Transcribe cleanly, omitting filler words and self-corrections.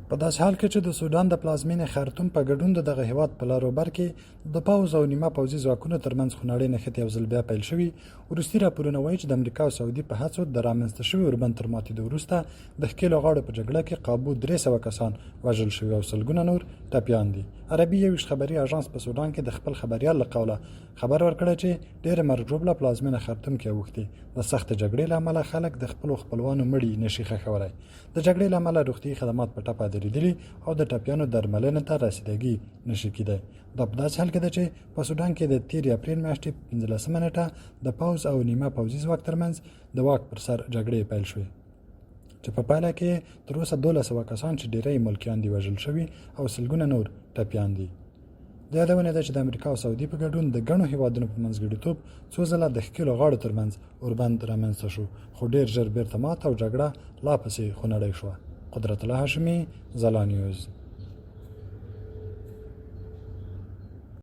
په داسې حال کې چې د سودان د پلازمینې خرطوم په ګډون د دغه هیواد په لاروبر کې د پوځ او نیمه پوځي ځواکونو ترمنځ خونړۍ نښتې یو ځل بیا پیل شوي. وروستي راپورونه وایي چې د امریکا او سعودي په هڅو د رامنځته شوي اوربند تر ماتېدو وروسته د ښکېلو غاړو په جګړه کې قابو 300 کسان وژل شوي او سلګونه نور ټپیان دي. عربي 21 خبري اژانس په سودان کې د خپل خبريال له قوله خبر ورکړی چې ډېره مرګ ژوبله پلازمینه خرطوم کې اوښتې. د سخت جګړې له امله خلک د خپلو خپلوانو مړي نشي ښخولی. د جګړې له امله روغتیایي خدمات په ټپه درېدلي او د ټپیانو درملنې ته رسیدګي نشي کېدی. دا په داسې حال کې ده چې په سودان کې د تېرې اپریل میاشتې 15 نیټه د پوځ او نیمه پوځي ځواک ترمنځ د واک پر سر جګړې پیل شوې چې په پایله کې تر اوسه 1200 کسان چې ډېری ملکیان دي وژل شوي او سلګونه نور ټپیان دي. د یادونه ده چې د امریکا او سعودي په ګډون د ګڼو هیوادونو په منځګړیتوب څو ځله د ښکېلو غاړو ترمنځ اوربند رامنځته شو، خو ډېر ژر بیرته ماته او جګړه لا پسې خونړۍ شوه. قدرت الله هاشمي، ځلا نیوز.